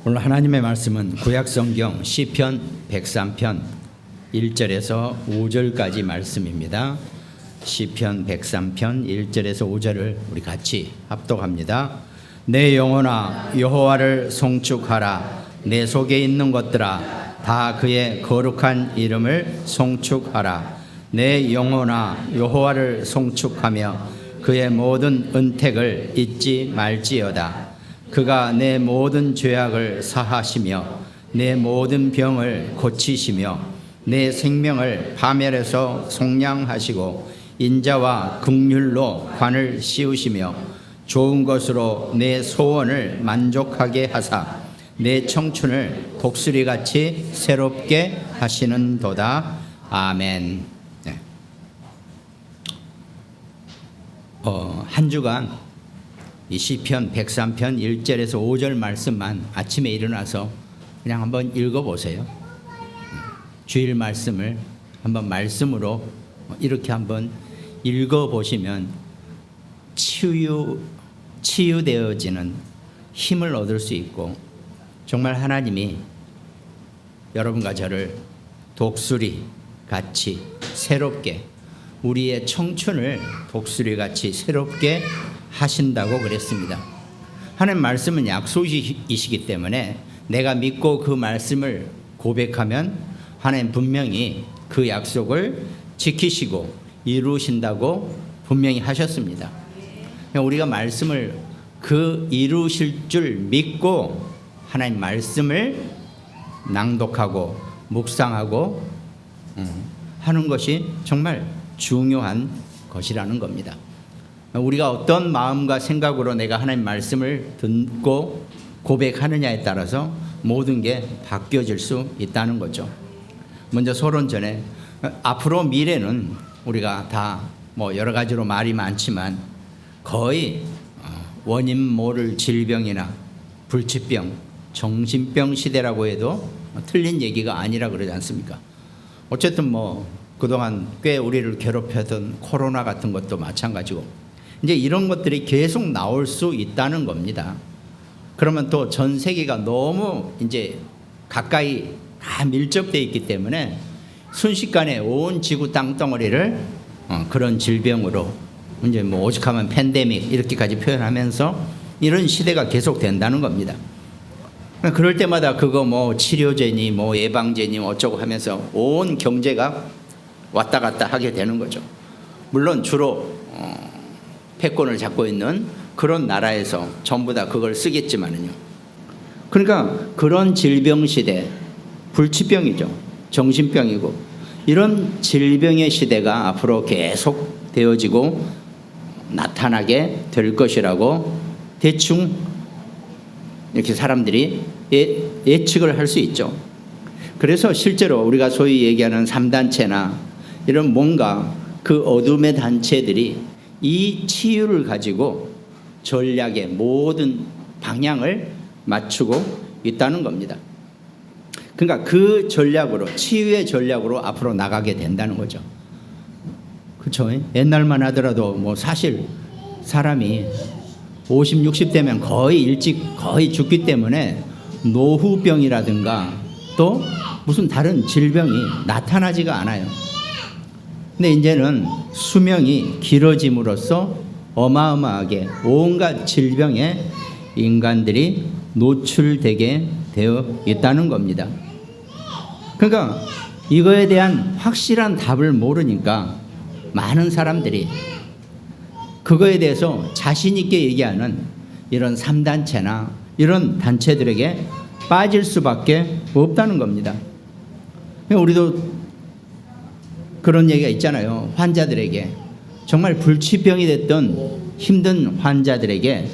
오늘 하나님의 말씀은 구약성경 시편 103편 1절에서 5절까지 말씀입니다. 시편 103편 1절에서 5절을 우리 같이 합독합니다. 내 영혼아 여호와를 송축하라. 내 속에 있는 것들아 다 그의 거룩한 이름을 송축하라. 내 영혼아 여호와를 송축하며 그의 모든 은택을 잊지 말지어다. 그가 내 모든 죄악을 사하시며 내 모든 병을 고치시며 내 생명을 파멸해서 속량하시고 인자와 긍휼로 관을 씌우시며 좋은 것으로 내 소원을 만족하게 하사 내 청춘을 독수리같이 새롭게 하시는도다. 아멘. 네. 한 주간 이 시편 103편 1절에서 5절 말씀만 아침에 일어나서 그냥 한번 읽어보세요. 주일 말씀을 한번 말씀으로 이렇게 한번 읽어보시면 치유되어지는 힘을 얻을 수 있고, 정말 하나님이 여러분과 저를 독수리같이 새롭게, 우리의 청춘을 독수리같이 새롭게 하신다고 그랬습니다. 하나님 말씀은 약속이시기 때문에 내가 믿고 그 말씀을 고백하면 하나님 분명히 그 약속을 지키시고 이루신다고 분명히 하셨습니다. 우리가 말씀을 그 이루실 줄 믿고 하나님 말씀을 낭독하고 묵상하고 하는 것이 정말 중요한 것이라는 겁니다. 우리가 어떤 마음과 생각으로 내가 하나님 말씀을 듣고 고백하느냐에 따라서 모든 게 바뀌어질 수 있다는 거죠. 먼저 서론 전에 앞으로 미래는 우리가 다 여러 가지로 말이 많지만 거의 원인 모를 질병이나 불치병, 정신병 시대라고 해도 틀린 얘기가 아니라 그러지 않습니까? 어쨌든 그동안 꽤 우리를 괴롭혔던 코로나 같은 것도 마찬가지고 이제 이런 것들이 계속 나올 수 있다는 겁니다. 그러면 또 전 세계가 너무 이제 가까이 다 밀접되어 있기 때문에 순식간에 온 지구 땅덩어리를 그런 질병으로 이제 오죽하면 팬데믹 이렇게까지 표현하면서 이런 시대가 계속 된다는 겁니다. 그럴 때마다 그거 치료제니 예방제니 어쩌고 하면서 온 경제가 왔다 갔다 하게 되는 거죠. 물론 주로 패권을 잡고 있는 그런 나라에서 전부 다 그걸 쓰겠지만은요. 그러니까 그런 질병 시대, 불치병이죠. 정신병이고 이런 질병의 시대가 앞으로 계속 되어지고 나타나게 될 것이라고 대충 이렇게 사람들이 예측을 할 수 있죠. 그래서 실제로 우리가 소위 얘기하는 3단체나 이런 뭔가 그 어둠의 단체들이 이 치유를 가지고 전략의 모든 방향을 맞추고 있다는 겁니다. 그러니까 그 전략으로, 치유의 전략으로 앞으로 나가게 된다는 거죠. 그렇죠? 옛날만 하더라도 사실 사람이 50, 60대면 거의 죽기 때문에 노후병이라든가 또 무슨 다른 질병이 나타나지가 않아요. 근데 이제는 수명이 길어짐으로써 어마어마하게 온갖 질병에 인간들이 노출되게 되어 있다는 겁니다. 그러니까 이거에 대한 확실한 답을 모르니까 많은 사람들이 그거에 대해서 자신 있게 얘기하는 이런 3단체나 이런 단체들에게 빠질 수밖에 없다는 겁니다. 우리도 그런 얘기가 있잖아요. 환자들에게, 정말 불치병이 됐던 힘든 환자들에게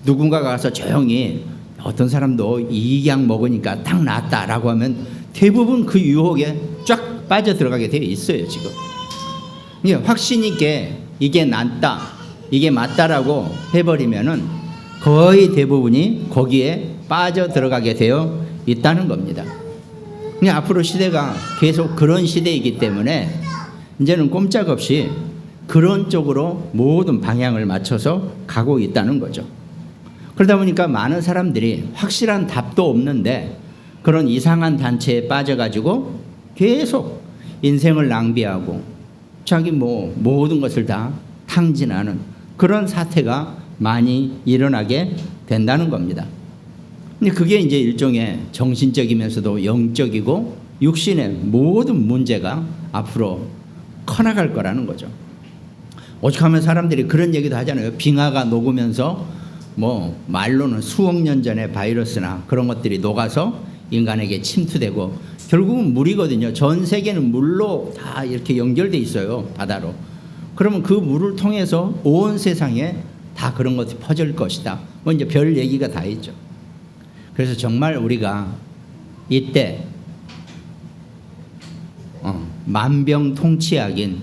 누군가가 가서 조용히 어떤 사람도 이 약 먹으니까 딱 낫다라고 하면 대부분 그 유혹에 쫙 빠져들어가게 되어 있어요. 지금 확신 있게 이게 낫다, 이게 맞다라고 해버리면은 거의 대부분이 거기에 빠져들어가게 되어 있다는 겁니다. 앞으로 시대가 계속 그런 시대이기 때문에 이제는 꼼짝없이 그런 쪽으로 모든 방향을 맞춰서 가고 있다는 거죠. 그러다 보니까 많은 사람들이 확실한 답도 없는데 그런 이상한 단체에 빠져가지고 계속 인생을 낭비하고 자기 모든 것을 다 탕진하는 그런 사태가 많이 일어나게 된다는 겁니다. 근데 그게 이제 일종의 정신적이면서도 영적이고 육신의 모든 문제가 앞으로 커나갈 거라는 거죠. 오죽하면 사람들이 그런 얘기도 하잖아요. 빙하가 녹으면서 말로는 수억 년 전에 바이러스나 그런 것들이 녹아서 인간에게 침투되고 결국은 물이거든요. 전 세계는 물로 다 이렇게 연결돼 있어요. 바다로. 그러면 그 물을 통해서 온 세상에 다 그런 것이 퍼질 것이다. 이제 별 얘기가 다 있죠. 그래서 정말 우리가 이때 만병통치약인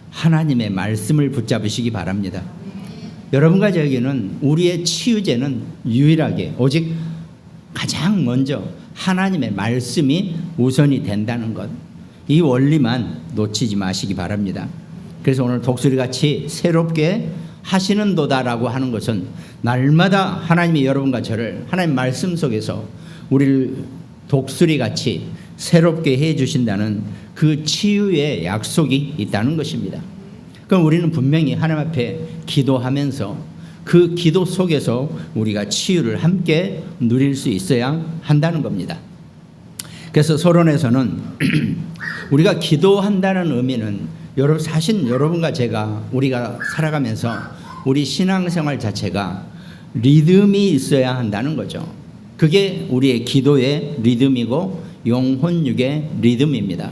하나님의 말씀을 붙잡으시기 바랍니다. 여러분과 저에게는 우리의 치유제는 유일하게 오직 가장 먼저 하나님의 말씀이 우선이 된다는 것, 이 원리만 놓치지 마시기 바랍니다. 그래서 오늘 독수리같이 새롭게 하시는도다라고 하는 것은 날마다 하나님이 여러분과 저를 하나님 말씀 속에서 우리를 독수리같이 새롭게 해 주신다는 그 치유의 약속이 있다는 것입니다. 그럼 우리는 분명히 하나님 앞에 기도하면서 그 기도 속에서 우리가 치유를 함께 누릴 수 있어야 한다는 겁니다. 그래서 서론에서는 우리가 기도한다는 의미는 사실 여러분과 제가 우리가 살아가면서 우리 신앙생활 자체가 리듬이 있어야 한다는 거죠. 그게 우리의 기도의 리듬이고 영혼육의 리듬입니다.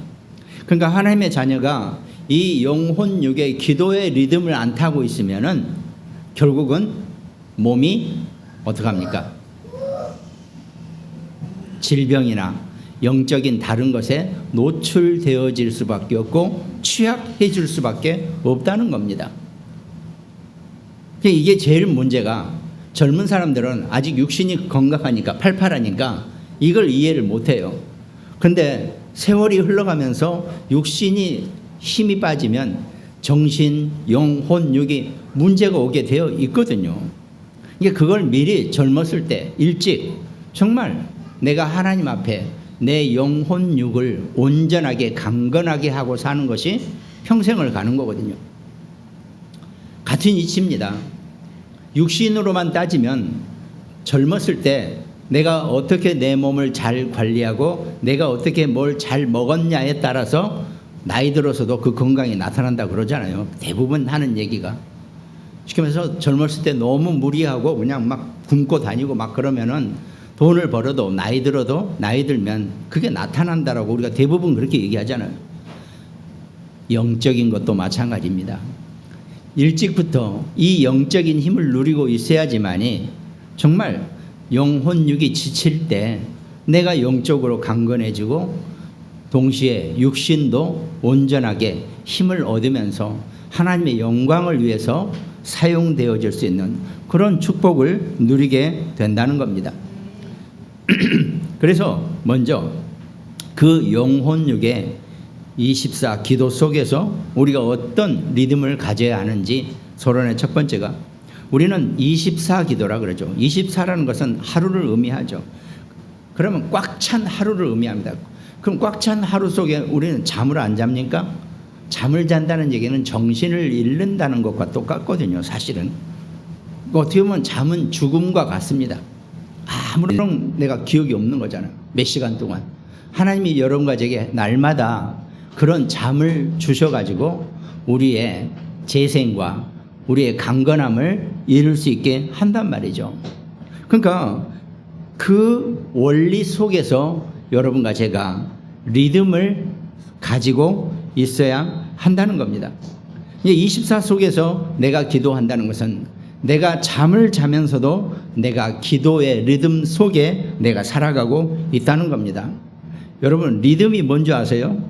그러니까 하나님의 자녀가 이 영혼육의 기도의 리듬을 안 타고 있으면은 결국은 몸이 어떡합니까? 질병이나 영적인 다른 것에 노출되어질 수밖에 없고 취약해질 수밖에 없다는 겁니다. 이게 제일 문제가 젊은 사람들은 아직 육신이 건강하니까 팔팔하니까 이걸 이해를 못해요. 그런데 세월이 흘러가면서 육신이 힘이 빠지면 정신, 영혼, 육이 문제가 오게 되어 있거든요. 이게 그걸 미리 젊었을 때 일찍 정말 내가 하나님 앞에 내 영혼, 육을 온전하게 강건하게 하고 사는 것이 평생을 가는 거거든요. 같은 이치입니다. 육신으로만 따지면 젊었을 때 내가 어떻게 내 몸을 잘 관리하고 내가 어떻게 뭘 잘 먹었냐에 따라서 나이 들어서도 그 건강이 나타난다 그러잖아요. 대부분 하는 얘기가. 시키면서 젊었을 때 너무 무리하고 그냥 막 굶고 다니고 막 그러면은 돈을 벌어도 나이 들면 그게 나타난다라고 우리가 대부분 그렇게 얘기하잖아요. 영적인 것도 마찬가지입니다. 일찍부터 이 영적인 힘을 누리고 있어야지만이 정말 영혼 육이 지칠 때 내가 영적으로 강건해지고 동시에 육신도 온전하게 힘을 얻으면서 하나님의 영광을 위해서 사용되어질 수 있는 그런 축복을 누리게 된다는 겁니다. 그래서 먼저 그 영혼육의 24 기도 속에서 우리가 어떤 리듬을 가져야 하는지 서론의 첫 번째가 우리는 24 기도라 그러죠. 24라는 것은 하루를 의미하죠. 그러면 꽉 찬 하루를 의미합니다. 그럼 꽉 찬 하루 속에 우리는 잠을 안 잡니까? 잠을 잔다는 얘기는 정신을 잃는다는 것과 똑같거든요. 사실은 어떻게 보면 잠은 죽음과 같습니다. 아무런 내가 기억이 없는 거잖아요. 몇 시간 동안 하나님이 여러분과 제게 날마다 그런 잠을 주셔가지고 우리의 재생과 우리의 강건함을 이룰 수 있게 한단 말이죠. 그러니까 그 원리 속에서 여러분과 제가 리듬을 가지고 있어야 한다는 겁니다. 24 속에서 내가 기도한다는 것은 내가 잠을 자면서도 내가 기도의 리듬 속에 내가 살아가고 있다는 겁니다. 여러분 리듬이 뭔지 아세요?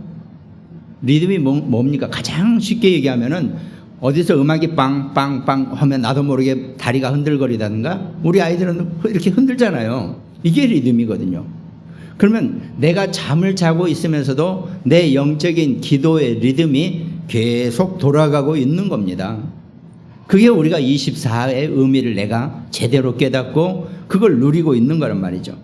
리듬이 뭡니까? 가장 쉽게 얘기하면은 어디서 음악이 빵빵빵 하면 나도 모르게 다리가 흔들거리다든가 우리 아이들은 이렇게 흔들잖아요. 이게 리듬이거든요. 그러면 내가 잠을 자고 있으면서도 내 영적인 기도의 리듬이 계속 돌아가고 있는 겁니다. 그게 우리가 24의 의미를 내가 제대로 깨닫고 그걸 누리고 있는 거란 말이죠.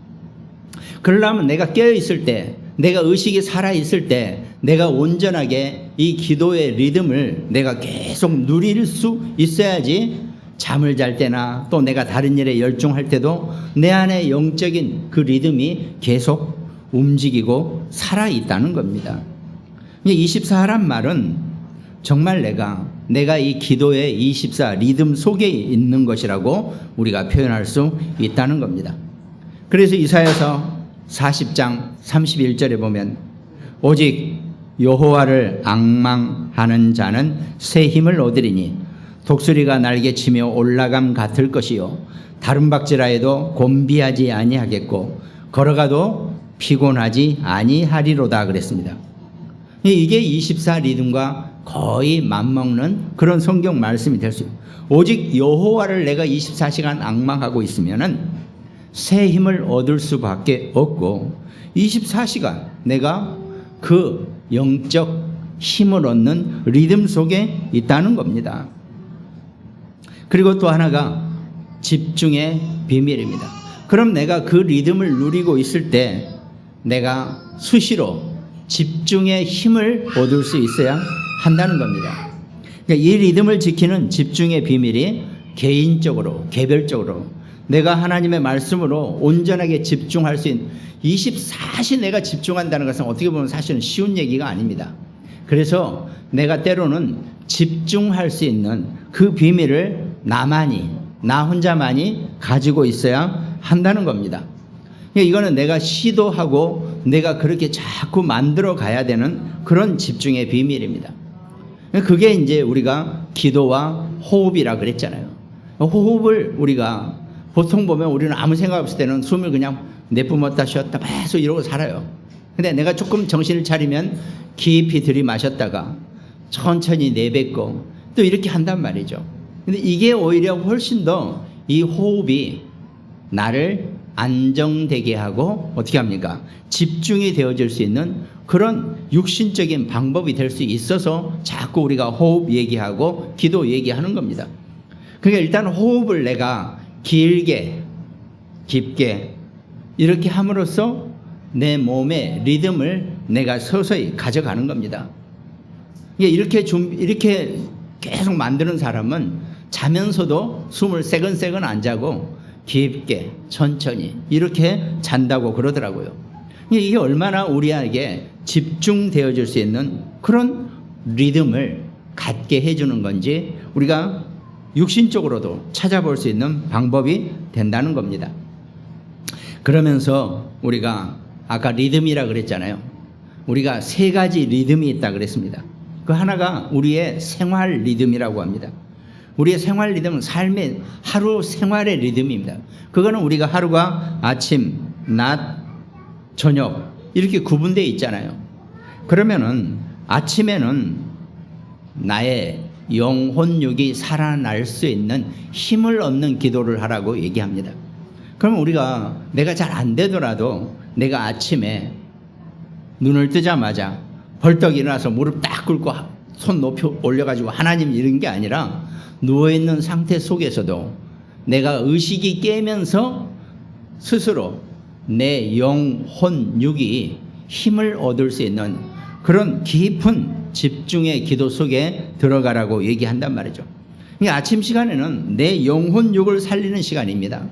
그러려면 내가 깨어있을 때, 내가 의식이 살아있을 때 내가 온전하게 이 기도의 리듬을 내가 계속 누릴 수 있어야지 잠을 잘 때나 또 내가 다른 일에 열중할 때도 내 안에 영적인 그 리듬이 계속 움직이고 살아있다는 겁니다. 24란 말은 정말 내가 이 기도의 24 리듬 속에 있는 것이라고 우리가 표현할 수 있다는 겁니다. 그래서 이사야서 40장 31절에 보면 오직 여호와를 앙망하는 자는 새 힘을 얻으리니 독수리가 날개치며 올라감 같을 것이요 다른 박질하여도 곤비하지 아니하겠고 걸어가도 피곤하지 아니하리로다 그랬습니다. 이게 24 리듬과 거의 맞먹는 그런 성경 말씀이 될 수 있어요. 오직 여호와를 내가 24시간 앙망하고 있으면은 새 힘을 얻을 수밖에 없고 24시간 내가 그 영적 힘을 얻는 리듬 속에 있다는 겁니다. 그리고 또 하나가 집중의 비밀입니다. 그럼 내가 그 리듬을 누리고 있을 때 내가 수시로 집중의 힘을 얻을 수 있어야 한다는 겁니다. 그러니까 이 리듬을 지키는 집중의 비밀이 개인적으로, 개별적으로 내가 하나님의 말씀으로 온전하게 집중할 수 있는 24시 내가 집중한다는 것은 어떻게 보면 사실은 쉬운 얘기가 아닙니다. 그래서 내가 때로는 집중할 수 있는 그 비밀을 나 혼자만이 가지고 있어야 한다는 겁니다. 이거는 내가 시도하고 내가 그렇게 자꾸 만들어 가야 되는 그런 집중의 비밀입니다. 그게 이제 우리가 기도와 호흡이라 그랬잖아요. 호흡을 우리가 보통 보면 우리는 아무 생각 없을 때는 숨을 그냥 내뿜었다 쉬었다 계속 이러고 살아요. 근데 내가 조금 정신을 차리면 깊이 들이마셨다가 천천히 내뱉고 또 이렇게 한단 말이죠. 근데 이게 오히려 훨씬 더 이 호흡이 나를 안정되게 하고 어떻게 합니까? 집중이 되어질 수 있는 그런 육신적인 방법이 될 수 있어서 자꾸 우리가 호흡 얘기하고 기도 얘기하는 겁니다. 그러니까 일단 호흡을 내가 길게 깊게 이렇게 함으로써 내 몸의 리듬을 내가 서서히 가져가는 겁니다. 이렇게 계속 만드는 사람은 자면서도 숨을 세건세건 안 자고 깊게 천천히 이렇게 잔다고 그러더라고요. 이게 얼마나 우리에게 집중되어질 수 있는 그런 리듬을 갖게 해주는 건지 우리가 육신적으로도 찾아볼 수 있는 방법이 된다는 겁니다. 그러면서 우리가 아까 리듬이라 그랬잖아요. 우리가 세 가지 리듬이 있다 그랬습니다. 그 하나가 우리의 생활 리듬이라고 합니다. 우리의 생활 리듬은 삶의 하루 생활의 리듬입니다. 그거는 우리가 하루가 아침, 낮, 저녁 이렇게 구분되어 있잖아요. 그러면은 아침에는 나의 영혼육이 살아날 수 있는 힘을 얻는 기도를 하라고 얘기합니다. 그러면 우리가 내가 잘 안 되더라도 내가 아침에 눈을 뜨자마자 벌떡 일어나서 무릎 딱 꿇고 손 높이 올려가지고 하나님 이런 게 아니라 누워있는 상태 속에서도 내가 의식이 깨면서 스스로 내 영혼육이 힘을 얻을 수 있는 그런 깊은 집중의 기도 속에 들어가라고 얘기한단 말이죠. 그러니까 아침 시간에는 내 영혼육을 살리는 시간입니다.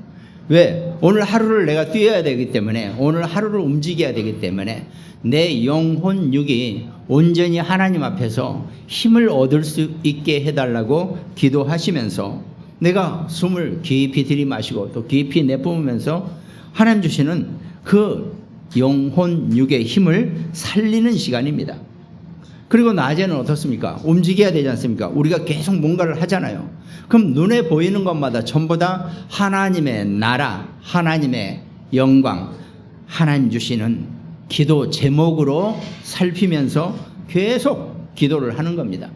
왜? 오늘 하루를 내가 뛰어야 되기 때문에 오늘 하루를 움직여야 되기 때문에 내 영혼육이 온전히 하나님 앞에서 힘을 얻을 수 있게 해달라고 기도하시면서 내가 숨을 깊이 들이마시고 또 깊이 내뿜으면서 하나님 주시는 그 영혼육의 힘을 살리는 시간입니다. 그리고 낮에는 어떻습니까? 움직여야 되지 않습니까? 우리가 계속 뭔가를 하잖아요. 그럼 눈에 보이는 것마다 전부 다 하나님의 나라, 하나님의 영광, 하나님 주시는 기도 제목으로 살피면서 계속 기도를 하는 겁니다.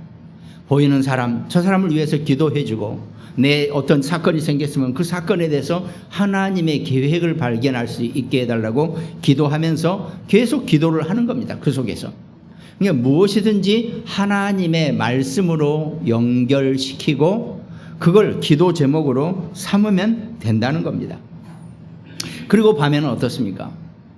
보이는 사람, 저 사람을 위해서 기도해주고 내 어떤 사건이 생겼으면 그 사건에 대해서 하나님의 계획을 발견할 수 있게 해달라고 기도하면서 계속 기도를 하는 겁니다. 그 속에서. 그러니까 무엇이든지 하나님의 말씀으로 연결시키고 그걸 기도 제목으로 삼으면 된다는 겁니다. 그리고 밤에는 어떻습니까?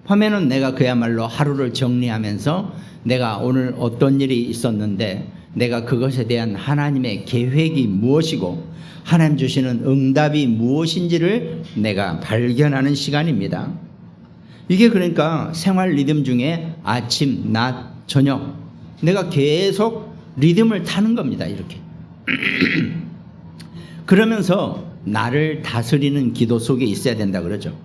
밤에는 내가 그야말로 하루를 정리하면서 내가 오늘 어떤 일이 있었는데 내가 그것에 대한 하나님의 계획이 무엇이고 하나님 주시는 응답이 무엇인지를 내가 발견하는 시간입니다. 이게 그러니까 생활 리듬 중에 아침, 낮, 저녁 내가 계속 리듬을 타는 겁니다. 이렇게. 그러면서 나를 다스리는 기도 속에 있어야 된다 그러죠.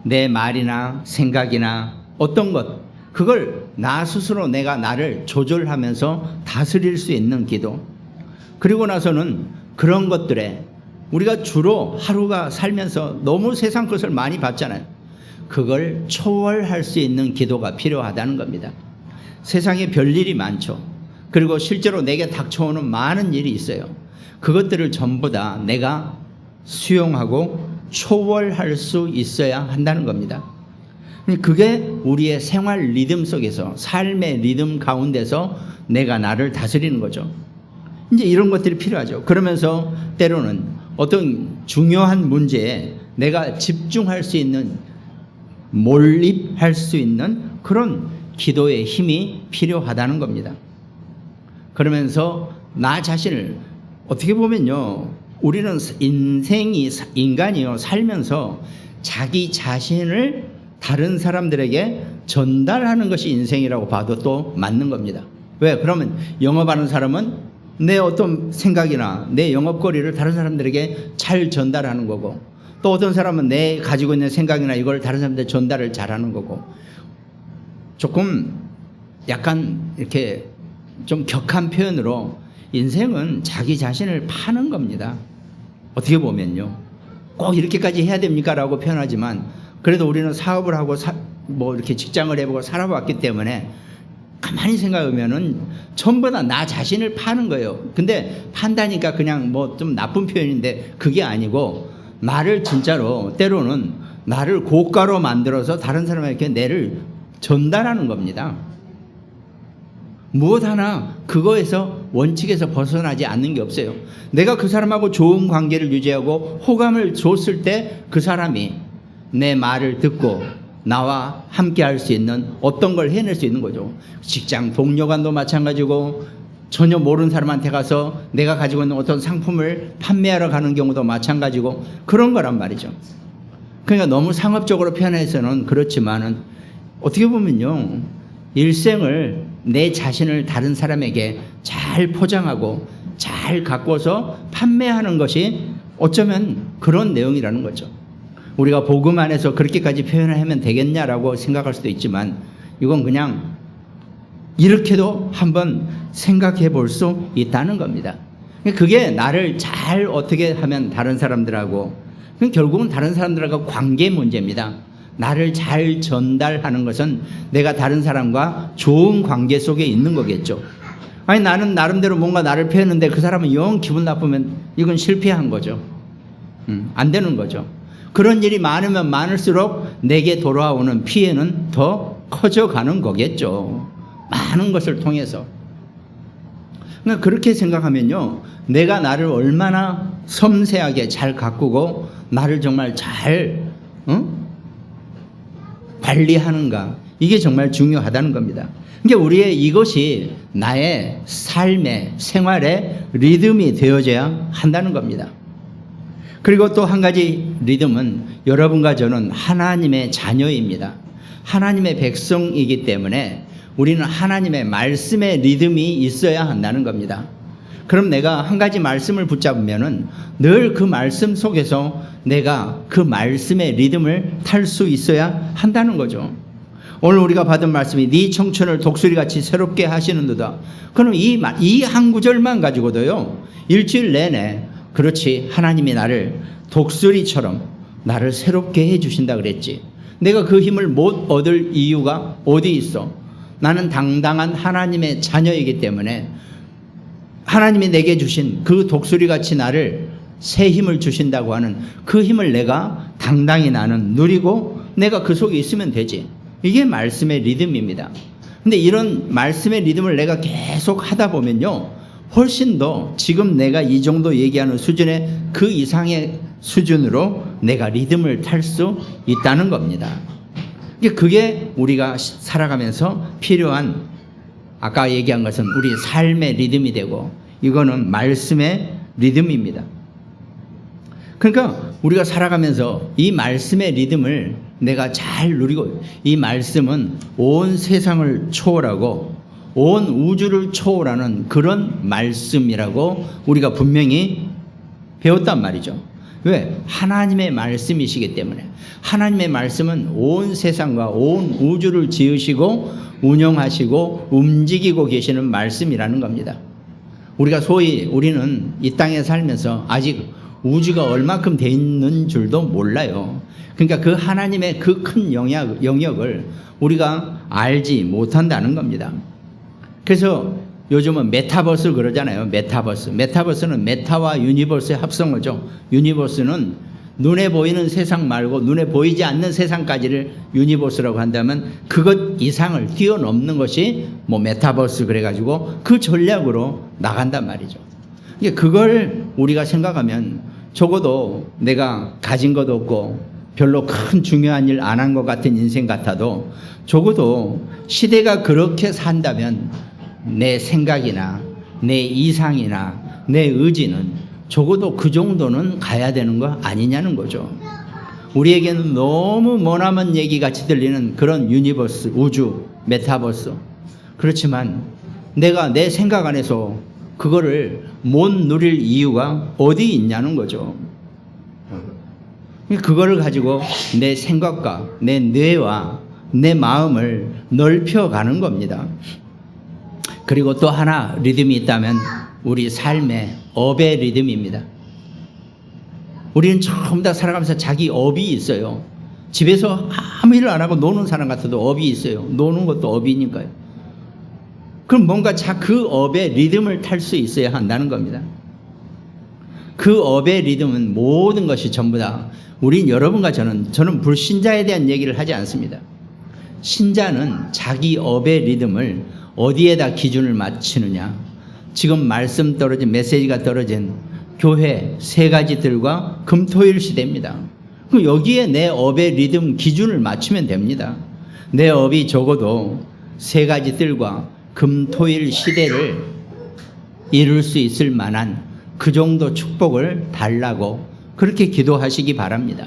내 말이나 생각이나 어떤 것 그걸 나 스스로 내가 나를 조절하면서 다스릴 수 있는 기도. 그리고 나서는 그런 것들에 우리가 주로 하루가 살면서 너무 세상 것을 많이 봤잖아요. 그걸 초월할 수 있는 기도가 필요하다는 겁니다. 세상에 별일이 많죠. 그리고 실제로 내게 닥쳐오는 많은 일이 있어요. 그것들을 전부 다 내가 수용하고 초월할 수 있어야 한다는 겁니다. 그게 우리의 생활 리듬 속에서 삶의 리듬 가운데서 내가 나를 다스리는 거죠. 이제 이런 것들이 필요하죠. 그러면서 때로는 어떤 중요한 문제에 내가 집중할 수 있는 몰입할 수 있는 그런 기도의 힘이 필요하다는 겁니다. 그러면서 나 자신을 어떻게 보면요, 우리는 인간이요 살면서 자기 자신을 다른 사람들에게 전달하는 것이 인생이라고 봐도 또 맞는 겁니다. 왜? 그러면 영업하는 사람은 내 어떤 생각이나 내 영업거리를 다른 사람들에게 잘 전달하는 거고, 또 어떤 사람은 내 가지고 있는 생각이나 이걸 다른 사람들에게 전달을 잘하는 거고, 조금 약간 이렇게 좀 격한 표현으로 인생은 자기 자신을 파는 겁니다. 어떻게 보면요. 꼭 이렇게까지 해야 됩니까? 라고 표현하지만 그래도 우리는 사업을 하고 뭐 이렇게 직장을 해보고 살아봤기 때문에 가만히 생각하면은 전부 다 나 자신을 파는 거예요. 근데 판다니까 그냥 뭐 좀 나쁜 표현인데 그게 아니고 나를 진짜로 때로는 나를 고가로 만들어서 다른 사람에게 내를 전달하는 겁니다. 무엇 하나 그거에서 원칙에서 벗어나지 않는 게 없어요. 내가 그 사람하고 좋은 관계를 유지하고 호감을 줬을 때 그 사람이 내 말을 듣고 나와 함께 할 수 있는 어떤 걸 해낼 수 있는 거죠. 직장 동료간도 마찬가지고 전혀 모르는 사람한테 가서 내가 가지고 있는 어떤 상품을 판매하러 가는 경우도 마찬가지고 그런 거란 말이죠. 그러니까 너무 상업적으로 표현해서는 그렇지만은 어떻게 보면요, 일생을 내 자신을 다른 사람에게 잘 포장하고 잘 가꿔서 판매하는 것이 어쩌면 그런 내용이라는 거죠. 우리가 복음 안에서 그렇게까지 표현을 하면 되겠냐라고 생각할 수도 있지만 이건 그냥 이렇게도 한번 생각해 볼 수 있다는 겁니다. 그게 나를 잘 어떻게 하면 다른 사람들하고, 결국은 다른 사람들하고 관계 문제입니다. 나를 잘 전달하는 것은 내가 다른 사람과 좋은 관계 속에 있는 거겠죠. 아니 나는 나름대로 뭔가 나를 표현했는데 그 사람은 영 기분 나쁘면 이건 실패한 거죠. 안 되는 거죠. 그런 일이 많으면 많을수록 내게 돌아오는 피해는 더 커져가는 거겠죠. 많은 것을 통해서. 그러니까 그렇게 생각하면요, 내가 나를 얼마나 섬세하게 잘 가꾸고 나를 정말 잘 관리하는가, 이게 정말 중요하다는 겁니다. 그러니까 우리의 이것이 나의 삶의 생활의 리듬이 되어져야 한다는 겁니다. 그리고 또 한 가지 리듬은 여러분과 저는 하나님의 자녀입니다. 하나님의 백성이기 때문에 우리는 하나님의 말씀의 리듬이 있어야 한다는 겁니다. 그럼 내가 한 가지 말씀을 붙잡으면은 늘 그 말씀 속에서 내가 그 말씀의 리듬을 탈 수 있어야 한다는 거죠. 오늘 우리가 받은 말씀이 네 청춘을 독수리같이 새롭게 하시는도다. 그럼 이 한 구절만 가지고도요, 일주일 내내 그렇지, 하나님이 나를 독수리처럼 나를 새롭게 해주신다 그랬지. 내가 그 힘을 못 얻을 이유가 어디 있어? 나는 당당한 하나님의 자녀이기 때문에 하나님이 내게 주신 그 독수리같이 나를 새 힘을 주신다고 하는 그 힘을 내가 당당히 나는 누리고 내가 그 속에 있으면 되지. 이게 말씀의 리듬입니다. 근데 이런 말씀의 리듬을 내가 계속 하다 보면요, 훨씬 더 지금 내가 이 정도 얘기하는 수준의 그 이상의 수준으로 내가 리듬을 탈 수 있다는 겁니다. 그게 우리가 살아가면서 필요한, 아까 얘기한 것은 우리 삶의 리듬이 되고, 이거는 말씀의 리듬입니다. 그러니까 우리가 살아가면서 이 말씀의 리듬을 내가 잘 누리고, 이 말씀은 온 세상을 초월하고 온 우주를 초월하는 그런 말씀이라고 우리가 분명히 배웠단 말이죠. 왜? 하나님의 말씀이시기 때문에. 하나님의 말씀은 온 세상과 온 우주를 지으시고 운영하시고 움직이고 계시는 말씀이라는 겁니다. 우리가 소위 우리는 이 땅에 살면서 아직 우주가 얼마큼 돼 있는 줄도 몰라요. 그러니까 그 하나님의 그 큰 영역을 우리가 알지 못한다는 겁니다. 그래서 요즘은 메타버스 그러잖아요. 메타버스는 메타와 유니버스의 합성어죠. 유니버스는 눈에 보이는 세상 말고 눈에 보이지 않는 세상까지를 유니버스라고 한다면 그것 이상을 뛰어넘는 것이 뭐 메타버스 그래가지고 그 전략으로 나간단 말이죠. 그걸 우리가 생각하면 적어도 내가 가진 것도 없고 별로 큰 중요한 일 안 한 것 같은 인생 같아도 적어도 시대가 그렇게 산다면 내 생각이나 내 이상이나 내 의지는 적어도 그 정도는 가야 되는 거 아니냐는 거죠. 우리에게는 너무 머나먼 얘기 같이 들리는 그런 유니버스, 우주, 메타버스. 그렇지만 내가 내 생각 안에서 그거를 못 누릴 이유가 어디 있냐는 거죠. 그거를 가지고 내 생각과 내 뇌와 내 마음을 넓혀가는 겁니다. 그리고 또 하나 리듬이 있다면 우리 삶의 업의 리듬입니다. 우리는 전부 다 살아가면서 자기 업이 있어요. 집에서 아무 일을 안 하고 노는 사람 같아도 업이 있어요. 노는 것도 업이니까요. 그럼 뭔가 그 업의 리듬을 탈 수 있어야 한다는 겁니다. 그 업의 리듬은 모든 것이 전부 다, 우린 여러분과 저는 불신자에 대한 얘기를 하지 않습니다. 신자는 자기 업의 리듬을 어디에다 기준을 맞추느냐. 지금 말씀 떨어진, 메시지가 떨어진 교회 세 가지 뜰과 금토일 시대입니다. 그럼 여기에 내 업의 리듬 기준을 맞추면 됩니다. 내 업이 적어도 세 가지 뜰과 금토일 시대를 이룰 수 있을 만한 그 정도 축복을 달라고 그렇게 기도하시기 바랍니다.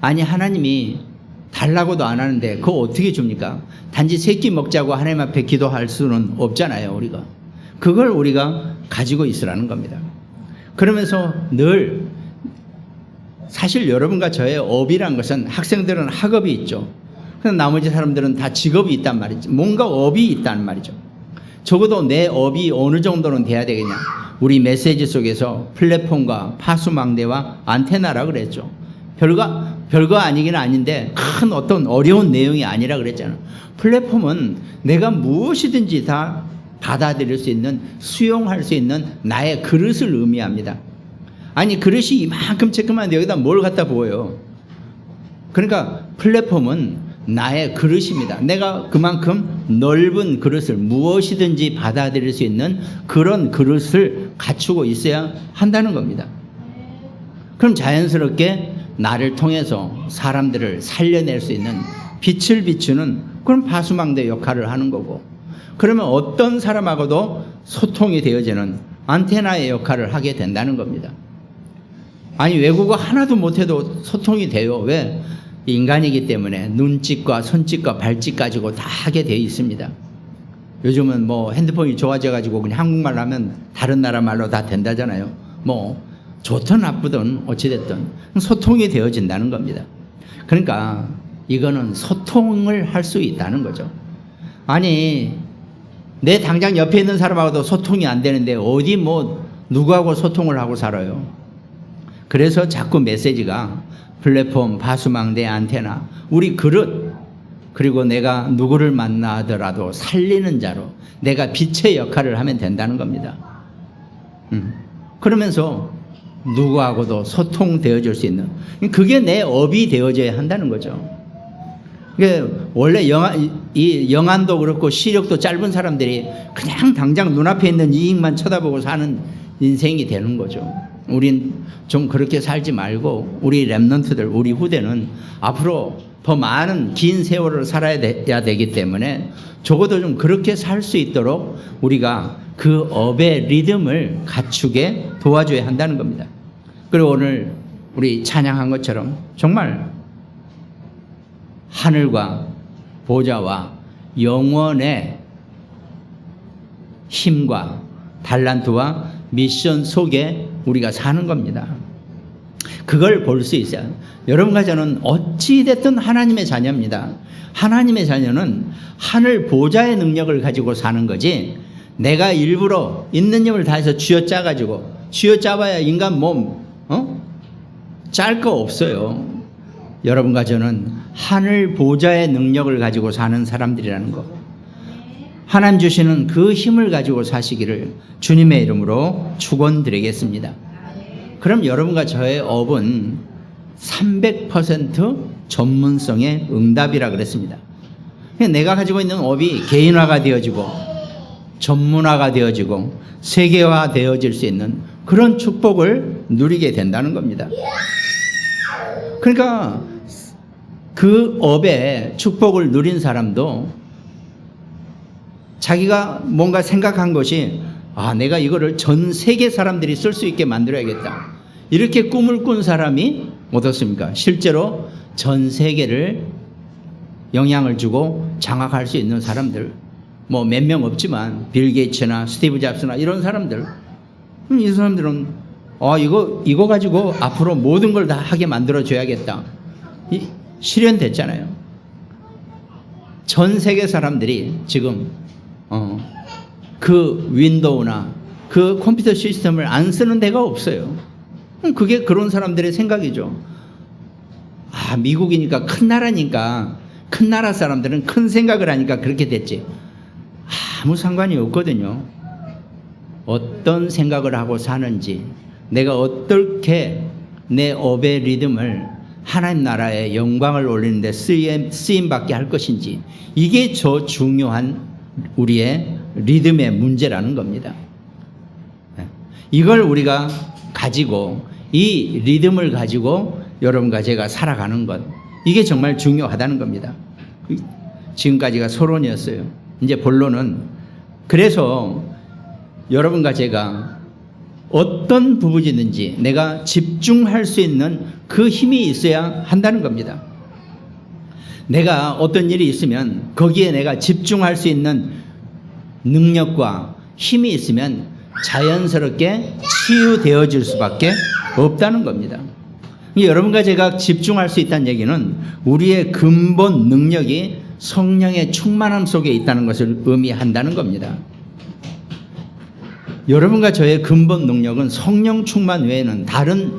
아니, 하나님이 달라고도 안 하는데 그거 어떻게 줍니까? 단지 세 끼 먹자고 하나님 앞에 기도할 수는 없잖아요. 우리가 그걸 우리가 가지고 있으라는 겁니다. 그러면서 늘 사실 여러분과 저의 업이란 것은, 학생들은 학업이 있죠. 그럼 나머지 사람들은 다 직업이 있단 말이죠. 뭔가 업이 있단 말이죠. 적어도 내 업이 어느 정도는 돼야 되겠냐. 우리 메시지 속에서 플랫폼과 파수망대와 안테나라 그랬죠. 별거 아니긴 아닌데 큰 어떤 어려운 내용이 아니라 그랬잖아요. 플랫폼은 내가 무엇이든지 다 받아들일 수 있는, 수용할 수 있는 나의 그릇을 의미합니다. 아니, 그릇이 이만큼 쬐끔한데 여기다 뭘 갖다 부어요. 그러니까 플랫폼은 나의 그릇입니다. 내가 그만큼 넓은 그릇을, 무엇이든지 받아들일 수 있는 그런 그릇을 갖추고 있어야 한다는 겁니다. 그럼 자연스럽게 나를 통해서 사람들을 살려낼 수 있는 빛을 비추는 그런 파수망대 역할을 하는 거고, 그러면 어떤 사람하고도 소통이 되어지는 안테나의 역할을 하게 된다는 겁니다. 아니, 외국어 하나도 못해도 소통이 돼요. 왜? 인간이기 때문에 눈짓과 손짓과 발짓 가지고 다 하게 되어 있습니다. 요즘은 뭐 핸드폰이 좋아져 가지고 그냥 한국말 하면 다른 나라 말로 다 된다잖아요. 뭐 좋든 나쁘든 어찌됐든 소통이 되어진다는 겁니다. 그러니까 이거는 소통을 할 수 있다는 거죠. 아니, 내 당장 옆에 있는 사람하고도 소통이 안 되는데 어디 뭐 누구하고 소통을 하고 살아요. 그래서 자꾸 메시지가 플랫폼, 파수망대, 안테나, 우리 그릇, 그리고 내가 누구를 만나더라도 살리는 자로 내가 빛의 역할을 하면 된다는 겁니다. 그러면서 누구하고도 소통되어질 수 있는, 그게 내 업이 되어져야 한다는 거죠. 원래 이 영안도 그렇고 시력도 짧은 사람들이 그냥 당장 눈앞에 있는 이익만 쳐다보고 사는 인생이 되는 거죠. 우린 좀 그렇게 살지 말고 우리 랩런트들, 우리 후대는 앞으로 더 많은 긴 세월을 살아야 되기 때문에 적어도 좀 그렇게 살 수 있도록 우리가 그 업의 리듬을 갖추게 도와줘야 한다는 겁니다. 그리고 오늘 우리 찬양한 것처럼 정말 하늘과 보좌와 영원의 힘과 달란트와 미션 속에 우리가 사는 겁니다. 그걸 볼 수 있어요. 여러분과 저는 어찌됐든 하나님의 자녀입니다. 하나님의 자녀는 하늘 보좌의 능력을 가지고 사는 거지, 내가 일부러 있는 힘을 다해서 쥐어짜가지고, 쥐어짜봐야 인간 몸 짤 거 없어요. 여러분과 저는 하늘 보좌의 능력을 가지고 사는 사람들이라는 거, 하나님 주시는 그 힘을 가지고 사시기를 주님의 이름으로 축원드리겠습니다. 그럼 여러분과 저의 업은 300% 전문성의 응답이라 그랬습니다. 내가 가지고 있는 업이 개인화가 되어지고 전문화가 되어지고 세계화 되어질 수 있는 그런 축복을 누리게 된다는 겁니다. 그러니까 그 업의 축복을 누린 사람도 자기가 뭔가 생각한 것이, 내가 이거를 전 세계 사람들이 쓸 수 있게 만들어야겠다, 이렇게 꿈을 꾼 사람이 어떻습니까? 실제로 전 세계를 영향을 주고 장악할 수 있는 사람들, 뭐 몇 명 없지만 빌 게이츠나 스티브 잡스나 이런 사람들, 이 사람들은 이거 가지고 앞으로 모든 걸 다 하게 만들어 줘야겠다, 실현됐잖아요. 전 세계 사람들이 지금 그 윈도우나 그 컴퓨터 시스템을 안 쓰는 데가 없어요. 그게 그런 사람들의 생각이죠. 미국이니까 큰 나라니까, 큰 나라 사람들은 큰 생각을 하니까 그렇게 됐지. 아무 상관이 없거든요. 어떤 생각을 하고 사는지, 내가 어떻게 내 업의 리듬을 하나님 나라의 영광을 올리는데 쓰임받게 할 것인지, 이게 저 중요한 우리의 리듬의 문제라는 겁니다. 이걸 우리가 가지고, 이 리듬을 가지고 여러분과 제가 살아가는 것, 이게 정말 중요하다는 겁니다. 지금까지가 서론이었어요. 이제 본론은, 그래서 여러분과 제가 어떤 부분이든지 내가 집중할 수 있는 그 힘이 있어야 한다는 겁니다. 내가 어떤 일이 있으면 거기에 내가 집중할 수 있는 능력과 힘이 있으면 자연스럽게 치유되어질 수밖에 없다는 겁니다. 여러분과 제가 집중할 수 있다는 얘기는 우리의 근본 능력이 성령의 충만함 속에 있다는 것을 의미한다는 겁니다. 여러분과 저의 근본 능력은 성령 충만 외에는 다른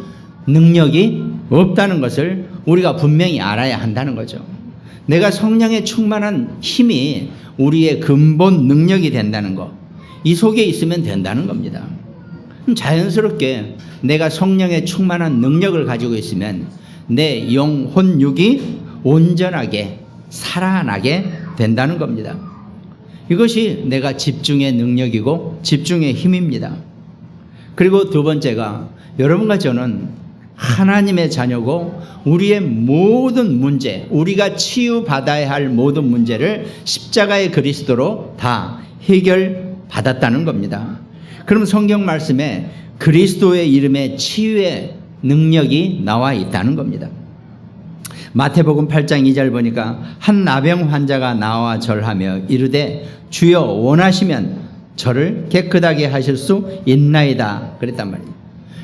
능력이 없다는 것을 우리가 분명히 알아야 한다는 거죠. 내가 성령의 충만한 힘이 우리의 근본 능력이 된다는 것, 이 속에 있으면 된다는 겁니다. 자연스럽게 내가 성령의 충만한 능력을 가지고 있으면 내 영혼 육이 온전하게 살아나게 된다는 겁니다. 이것이 내가 집중의 능력이고 집중의 힘입니다. 그리고 두 번째가, 여러분과 저는 하나님의 자녀고 우리의 모든 문제, 우리가 치유받아야 할 모든 문제를 십자가의 그리스도로 다 해결받았다는 겁니다. 그럼 성경 말씀에 그리스도의 이름에 치유의 능력이 나와 있다는 겁니다. 마태복음 8장 2절 보니까 한 나병 환자가 나와 절하며 이르되 주여 원하시면 저를 깨끗하게 하실 수 있나이다 그랬단 말이에요.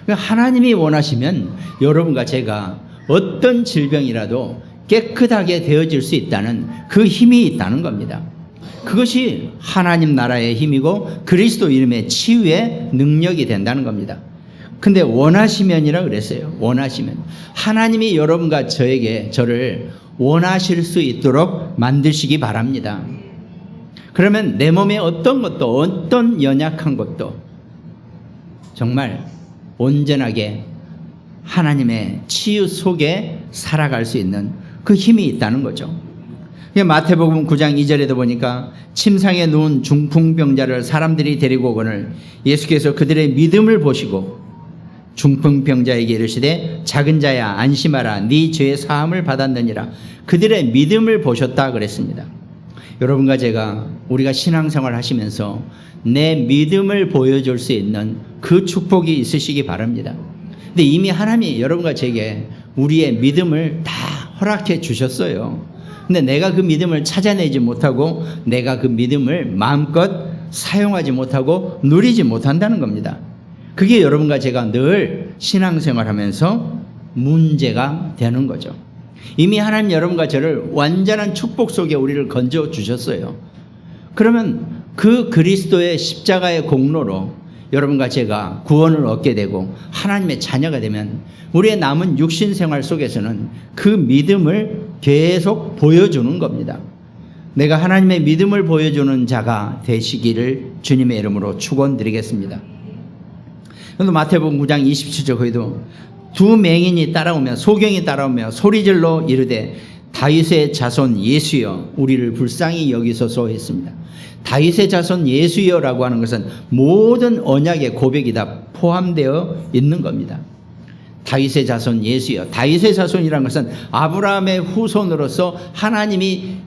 그러니까 하나님이 원하시면 여러분과 제가 어떤 질병이라도 깨끗하게 되어질 수 있다는 그 힘이 있다는 겁니다. 그것이 하나님 나라의 힘이고 그리스도 이름의 치유의 능력이 된다는 겁니다. 근데 원하시면이라 그랬어요. 원하시면. 하나님이 여러분과 저를 원하실 수 있도록 만드시기 바랍니다. 그러면 내 몸에 어떤 것도, 어떤 연약한 것도 정말 온전하게 하나님의 치유 속에 살아갈 수 있는 그 힘이 있다는 거죠. 마태복음 9장 2절에도 보니까 침상에 누운 중풍병자를 사람들이 데리고 오거늘 예수께서 그들의 믿음을 보시고 중풍병자에게 이르시되 작은 자야 안심하라 네 죄의 사함을 받았느니라. 그들의 믿음을 보셨다 그랬습니다. 여러분과 제가 우리가 신앙생활 하시면서 내 믿음을 보여줄 수 있는 그 축복이 있으시기 바랍니다. 근데 이미 하나님이 여러분과 제게 우리의 믿음을 다 허락해 주셨어요. 근데 내가 그 믿음을 찾아내지 못하고 내가 그 믿음을 마음껏 사용하지 못하고 누리지 못한다는 겁니다. 그게 여러분과 제가 늘 신앙생활하면서 문제가 되는 거죠. 이미 하나님 여러분과 저를 완전한 축복 속에 우리를 건져 주셨어요. 그러면 그 그리스도의 십자가의 공로로 여러분과 제가 구원을 얻게 되고 하나님의 자녀가 되면 우리의 남은 육신 생활 속에서는 그 믿음을 계속 보여주는 겁니다. 내가 하나님의 믿음을 보여주는 자가 되시기를 주님의 이름으로 축원드리겠습니다. 그런데 마태복음 9장 27절 거기도 두 맹인이 따라오며 소경이 따라오며 소리질러 이르되 다윗의 자손 예수여 우리를 불쌍히 여기소서 했습니다. 다윗의 자손 예수여라고 하는 것은 모든 언약의 고백이 다 포함되어 있는 겁니다. 다윗의 자손 예수여. 다윗의 자손이라는 것은 아브라함의 후손으로서 하나님이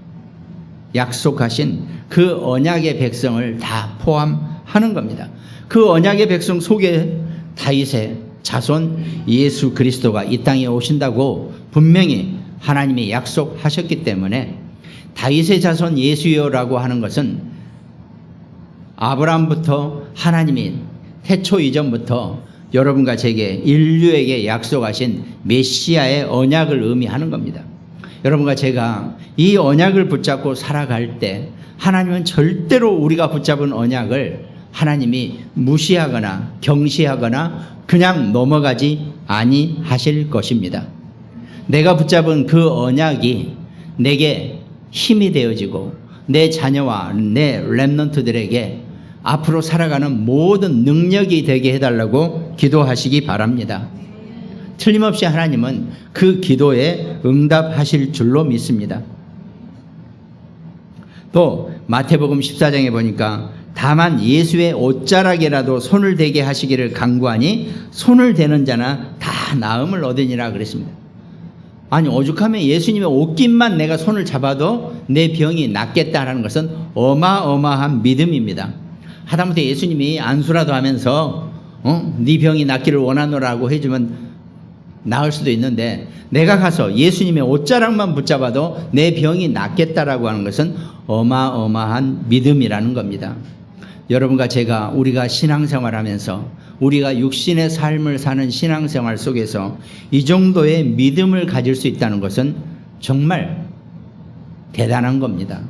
약속하신 그 언약의 백성을 다 포함하는 겁니다. 그 언약의 백성 속에 다윗의 자손 예수 그리스도가 이 땅에 오신다고 분명히 하나님이 약속하셨기 때문에 다윗의 자손 예수여라고 하는 것은 아브라함부터 하나님이 태초 이전부터 여러분과 제게 인류에게 약속하신 메시아의 언약을 의미하는 겁니다. 여러분과 제가 이 언약을 붙잡고 살아갈 때 하나님은 절대로 우리가 붙잡은 언약을 하나님이 무시하거나 경시하거나 그냥 넘어가지 아니하실 것입니다. 내가 붙잡은 그 언약이 내게 힘이 되어지고 내 자녀와 내 렘넌트들에게 앞으로 살아가는 모든 능력이 되게 해달라고 기도하시기 바랍니다. 틀림없이 하나님은 그 기도에 응답하실 줄로 믿습니다. 또 마태복음 14장에 보니까 다만 예수의 옷자락에라도 손을 대게 하시기를 간구하니 손을 대는 자는 다 나음을 얻으니라 그랬습니다. 아니 오죽하면 예수님의 옷깃만 내가 손을 잡아도 내 병이 낫겠다라는 것은 어마어마한 믿음입니다. 하다못해 예수님이 안수라도 하면서 네 병이 낫기를 원하노라고 해주면 나을 수도 있는데 내가 가서 예수님의 옷자락만 붙잡아도 내 병이 낫겠다라고 하는 것은 어마어마한 믿음이라는 겁니다. 여러분과 제가 우리가 신앙생활하면서 우리가 육신의 삶을 사는 신앙생활 속에서 이 정도의 믿음을 가질 수 있다는 것은 정말 대단한 겁니다.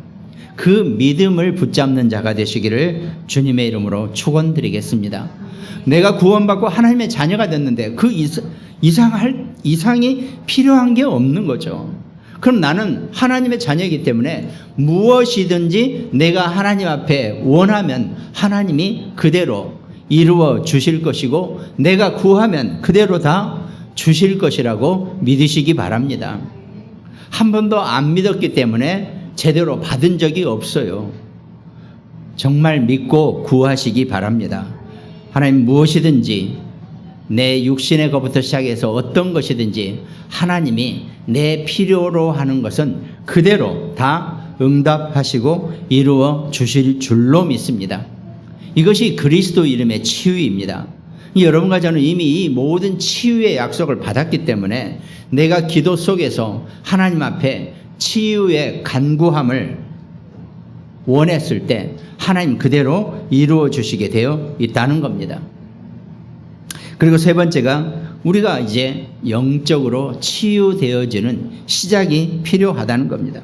그 믿음을 붙잡는 자가 되시기를 주님의 이름으로 축원드리겠습니다. 내가 구원받고 하나님의 자녀가 됐는데 그 이상이 필요한 게 없는 거죠. 그럼 나는 하나님의 자녀이기 때문에 무엇이든지 내가 하나님 앞에 원하면 하나님이 그대로 이루어 주실 것이고 내가 구하면 그대로 다 주실 것이라고 믿으시기 바랍니다. 한 번도 안 믿었기 때문에 제대로 받은 적이 없어요. 정말 믿고 구하시기 바랍니다. 하나님 무엇이든지 내 육신의 것부터 시작해서 어떤 것이든지 하나님이 내 필요로 하는 것은 그대로 다 응답하시고 이루어 주실 줄로 믿습니다. 이것이 그리스도 이름의 치유입니다. 여러분과 저는 이미 이 모든 치유의 약속을 받았기 때문에 내가 기도 속에서 하나님 앞에 치유의 간구함을 원했을 때 하나님 그대로 이루어 주시게 되어 있다는 겁니다. 그리고 세 번째가 우리가 이제 영적으로 치유되어지는 시작이 필요하다는 겁니다.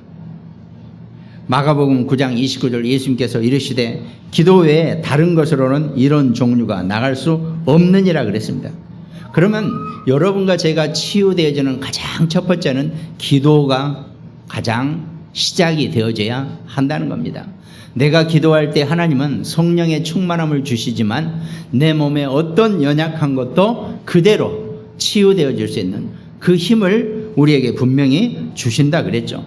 마가복음 9장 29절 예수님께서 이르시되 기도 외에 다른 것으로는 이런 종류가 나갈 수 없느니라 그랬습니다. 그러면 여러분과 제가 치유되어지는 가장 첫 번째는 기도가 가장 시작이 되어져야 한다는 겁니다. 내가 기도할 때 하나님은 성령의 충만함을 주시지만 내 몸에 어떤 연약한 것도 그대로 치유되어질 수 있는 그 힘을 우리에게 분명히 주신다 그랬죠.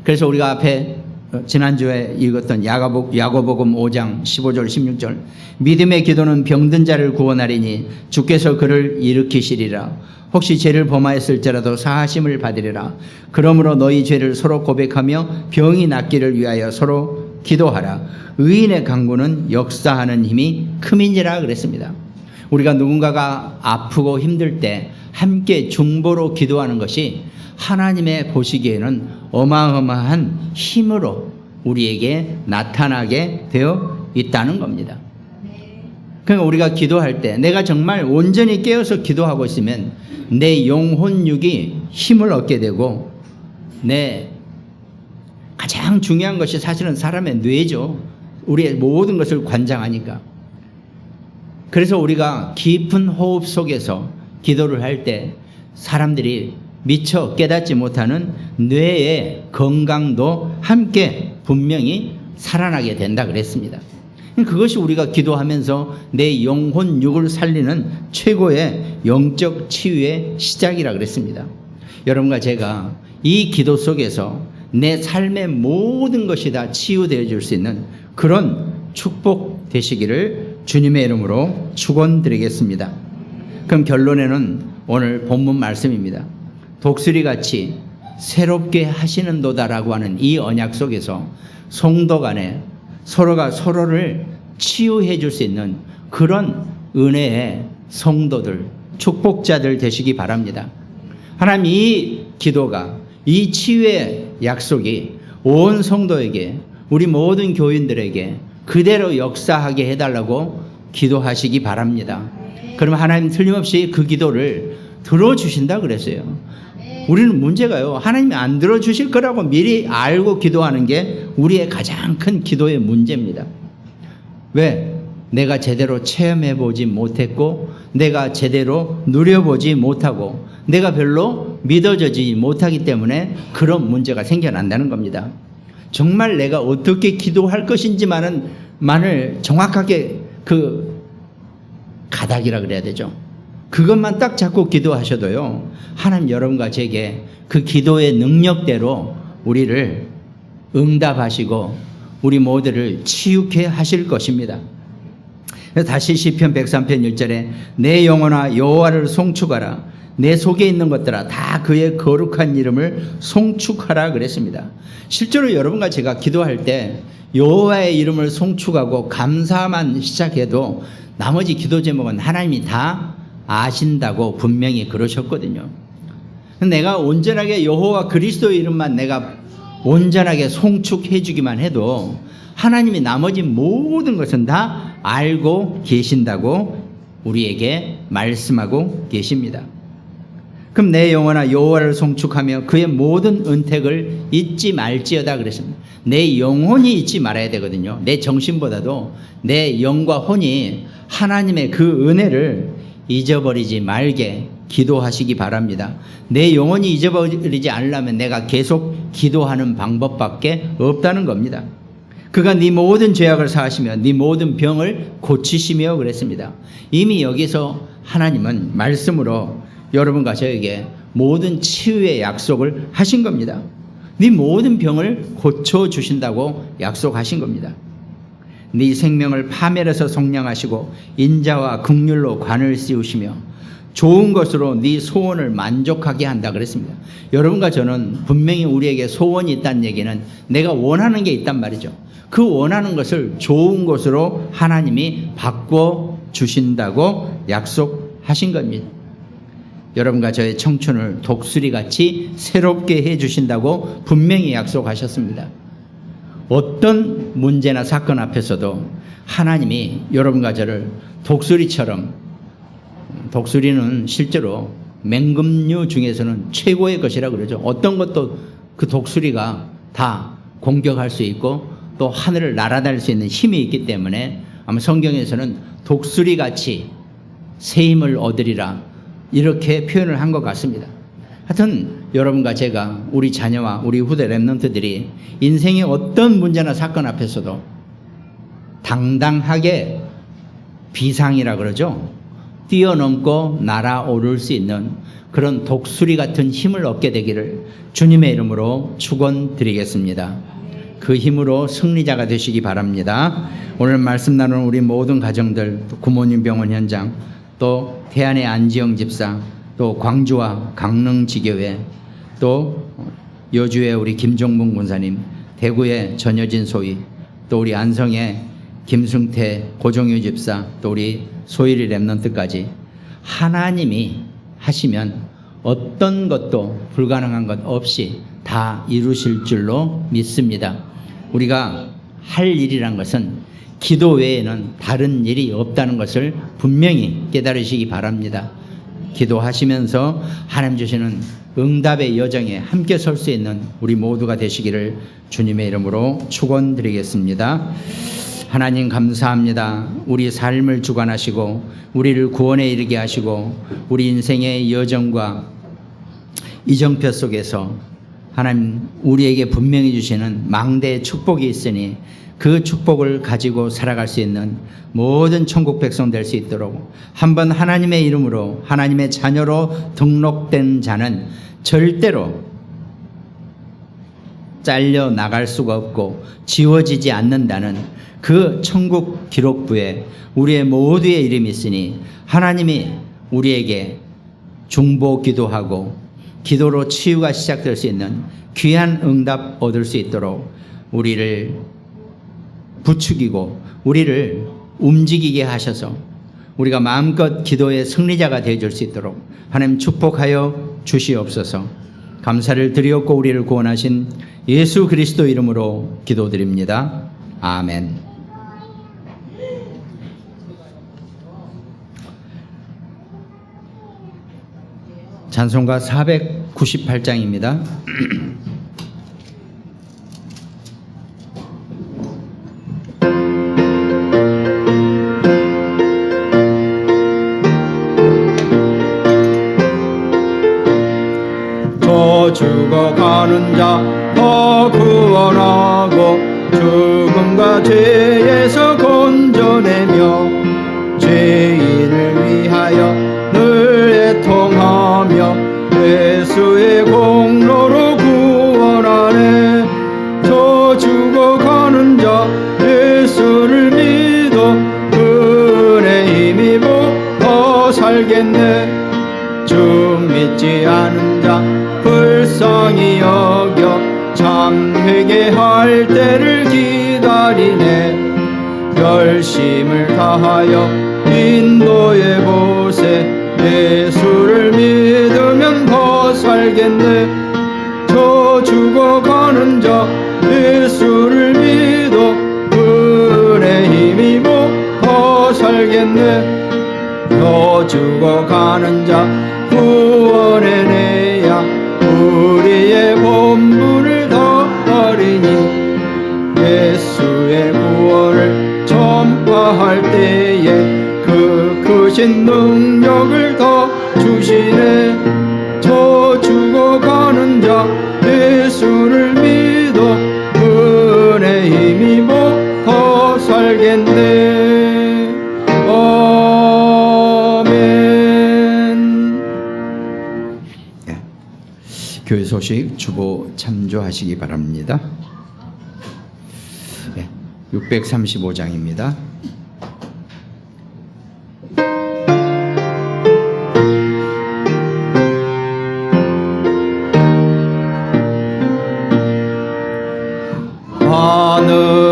그래서 우리가 앞에 지난주에 읽었던 야고보금 5장 15절 16절 믿음의 기도는 병든 자를 구원하리니 주께서 그를 일으키시리라. 혹시 죄를 범하였을지라도 사하심을 받으리라. 그러므로 너희 죄를 서로 고백하며 병이 낫기를 위하여 서로 기도하라. 의인의 강구는 역사하는 힘이 큼이니라 그랬습니다. 우리가 누군가가 아프고 힘들 때 함께 중보로 기도하는 것이 하나님의 보시기에는 어마어마한 힘으로 우리에게 나타나게 되어 있다는 겁니다. 그러니까 우리가 기도할 때 내가 정말 온전히 깨어서 기도하고 있으면 내 영혼육이 힘을 얻게 되고, 내 가장 중요한 것이 사실은 사람의 뇌죠. 우리의 모든 것을 관장하니까. 그래서 우리가 깊은 호흡 속에서 기도를 할 때 사람들이 미처 깨닫지 못하는 뇌의 건강도 함께 분명히 살아나게 된다 그랬습니다. 그것이 우리가 기도하면서 내 영혼육을 살리는 최고의 영적 치유의 시작이라 그랬습니다. 여러분과 제가 이 기도 속에서 내 삶의 모든 것이 다 치유되어 줄 수 있는 그런 축복 되시기를 주님의 이름으로 축원드리겠습니다. 그럼 결론에는 오늘 본문 말씀입니다. 독수리같이 새롭게 하시는도다라고 하는 이 언약 속에서 성도 간에 서로가 서로를 치유해 줄 수 있는 그런 은혜의 성도들, 축복자들 되시기 바랍니다. 하나님, 이 기도가, 이 치유의 약속이 온 성도에게, 우리 모든 교인들에게 그대로 역사하게 해달라고 기도하시기 바랍니다. 그러면 하나님 틀림없이 그 기도를 들어주신다 그랬어요. 우리는 문제가요, 하나님이 안 들어주실 거라고 미리 알고 기도하는 게 우리의 가장 큰 기도의 문제입니다. 왜? 내가 제대로 체험해보지 못했고, 내가 제대로 누려보지 못하고, 내가 별로 믿어지지 못하기 때문에 그런 문제가 생겨난다는 겁니다. 정말 내가 어떻게 기도할 것인지만을 정확하게 그 가닥이라 그래야 되죠. 그것만 딱 잡고 기도하셔도요, 하나님 여러분과 제게 그 기도의 능력대로 우리를 응답하시고 우리 모두를 치유케 하실 것입니다. 다시 시편 103편 1절에 내 영혼아 여호와를 송축하라. 내 속에 있는 것들아 다 그의 거룩한 이름을 송축하라 그랬습니다. 실제로 여러분과 제가 기도할 때 여호와의 이름을 송축하고 감사만 시작해도 나머지 기도 제목은 하나님이 다 아신다고 분명히 그러셨거든요. 내가 온전하게 여호와 그리스도의 이름만 내가 온전하게 송축해 주기만 해도 하나님이 나머지 모든 것은 다 알고 계신다고 우리에게 말씀하고 계십니다. 그럼 내 영혼아 여호와를 송축하며 그의 모든 은택을 잊지 말지어다 그랬습니다. 내 영혼이 잊지 말아야 되거든요. 내 정신보다도 내 영과 혼이 하나님의 그 은혜를 잊어버리지 말게 기도하시기 바랍니다. 내 영혼이 잊어버리지 않으려면 내가 계속 기도하는 방법밖에 없다는 겁니다. 그가 네 모든 죄악을 사하시며 네 모든 병을 고치시며 그랬습니다. 이미 여기서 하나님은 말씀으로 여러분과 저에게 모든 치유의 약속을 하신 겁니다. 네 모든 병을 고쳐주신다고 약속하신 겁니다. 네 생명을 파멸해서 속량하시고 인자와 긍휼로 관을 씌우시며 좋은 것으로 네 소원을 만족하게 한다 그랬습니다. 여러분과 저는 분명히 우리에게 소원이 있다는 얘기는 내가 원하는 게 있단 말이죠. 그 원하는 것을 좋은 것으로 하나님이 바꿔주신다고 약속하신 겁니다. 여러분과 저의 청춘을 독수리같이 새롭게 해주신다고 분명히 약속하셨습니다. 어떤 문제나 사건 앞에서도 하나님이 여러분과 저를 독수리처럼, 독수리는 실제로 맹금류 중에서는 최고의 것이라고 그러죠. 어떤 것도 그 독수리가 다 공격할 수 있고 또 하늘을 날아다닐 수 있는 힘이 있기 때문에 아마 성경에서는 독수리같이 새 힘을 얻으리라 이렇게 표현을 한 것 같습니다. 하여튼 여러분과 제가, 우리 자녀와 우리 후대 렘넌트들이 인생의 어떤 문제나 사건 앞에서도 당당하게 비상이라 그러죠. 뛰어넘고 날아오를 수 있는 그런 독수리 같은 힘을 얻게 되기를 주님의 이름으로 축원드리겠습니다. 그 힘으로 승리자가 되시기 바랍니다. 오늘 말씀 나누는 우리 모든 가정들, 또 구모님 병원 현장, 또 태안의 안지영 집사, 또 광주와 강릉 지교회, 또 여주의 우리 김종문 군사님, 대구의 전여진 소위, 또 우리 안성의 김승태 고종유 집사, 또 우리 소일이 랩런트까지 하나님이 하시면 어떤 것도 불가능한 것 없이 다 이루실 줄로 믿습니다. 우리가 할 일이란 것은 기도 외에는 다른 일이 없다는 것을 분명히 깨달으시기 바랍니다. 기도하시면서 하나님 주시는 응답의 여정에 함께 설 수 있는 우리 모두가 되시기를 주님의 이름으로 축원드리겠습니다. 하나님 감사합니다. 우리 삶을 주관하시고 우리를 구원에 이르게 하시고 우리 인생의 여정과 이정표 속에서 하나님 우리에게 분명히 주시는 망대의 축복이 있으니 그 축복을 가지고 살아갈 수 있는 모든 천국 백성 될 수 있도록 한번 하나님의 이름으로 하나님의 자녀로 등록된 자는 절대로 잘려 나갈 수가 없고 지워지지 않는다는 그 천국 기록부에 우리의 모두의 이름이 있으니 하나님이 우리에게 중보 기도하고 기도로 치유가 시작될 수 있는 귀한 응답 얻을 수 있도록 우리를 부추기고 우리를 움직이게 하셔서 우리가 마음껏 기도의 승리자가 되어줄 수 있도록 하나님 축복하여 주시옵소서. 감사를 드리옵고 우리를 구원하신 예수 그리스도 이름으로 기도드립니다. 아멘. 찬송가 498장입니다. 저 죽어가는 자 더 구원하고 죽음과 죄에서 건져내며 죄인을 위하여 늘 애통하며 예수의 공로로 구원하네. 저 죽어가는 자 예수를 믿어 은혜 힘입어 더 살겠네. 주 믿지 않은 자 불쌍히 여겨 참 회개할 때를 기다리네. 열심을 다하여 인도해 보세. 예수를 믿으면 더 살겠네. 저 죽어가는 자 예수를 믿어 은혜 힘입어 더 살겠네. 저 죽어가는 자 구원해내야 우리의 본분을 더하리니. 예수의 구원을 전파할 때에 그 크신 능력을 더 주시네. 저 죽어가는 자 예수를 믿어 은혜 힘입어 더 살겠네. 아멘. 교회 소식 주보 참조하시기 바랍니다. 635장입니다.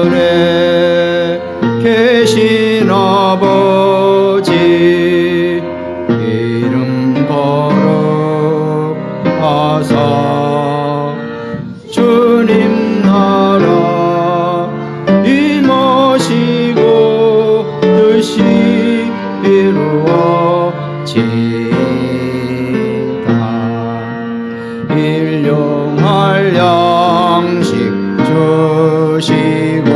하늘에 계신 아버지 이름 거룩하사 주님 나라 임하시고 뜻이 이루어지다. 일용할 양식 주시고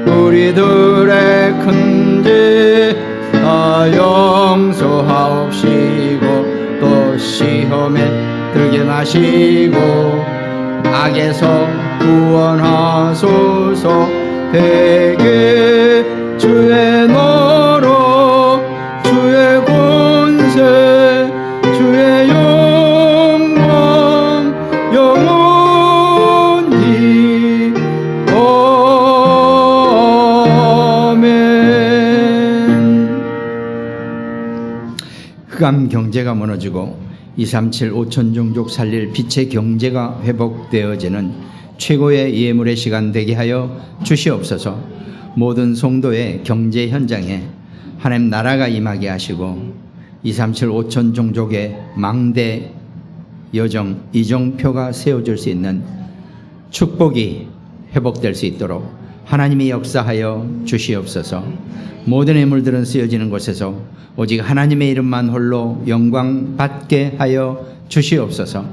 우리들의 큰 죄 다 용서하옵시고 또 시험에 들게 마시고 악에서 구원하소서. 대개 주의 너로 주의 국감 경제가 무너지고 237 5천 종족 살릴 빛의 경제가 회복되어지는 최고의 예물의 시간 되게 하여 주시옵소서. 모든 성도의 경제 현장에 하나님 나라가 임하게 하시고 237 5천 종족의 망대 여정 이정표가 세워질 수 있는 축복이 회복될 수 있도록 하나님이 역사하여 주시옵소서. 모든 예물들은 쓰여지는 곳에서 오직 하나님의 이름만 홀로 영광 받게 하여 주시옵소서.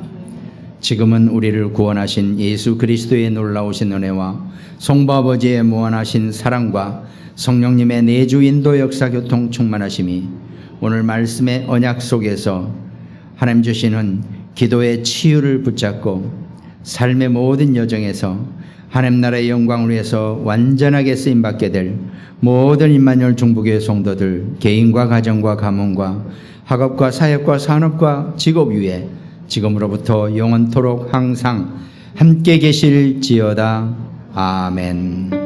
지금은 우리를 구원하신 예수 그리스도의 놀라우신 은혜와 성부 아버지의 무한하신 사랑과 성령님의 내주 인도 역사 교통 충만하심이 오늘 말씀의 언약 속에서 하나님 주시는 기도의 치유를 붙잡고 삶의 모든 여정에서 하나님 나라의 영광을 위해서 완전하게 쓰임받게 될 모든 임마누엘 중부교회 성도들 개인과 가정과 가문과 학업과 사역과 산업과 직업 위에 지금으로부터 영원토록 항상 함께 계실지어다. 아멘.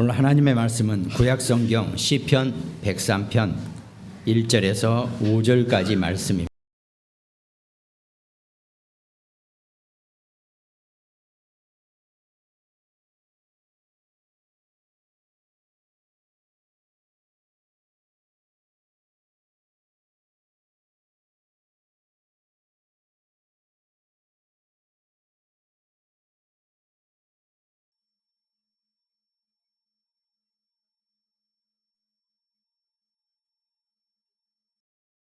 오늘 하나님의 말씀은 구약성경 시편 103편 1절에서 5절까지 말씀입니다.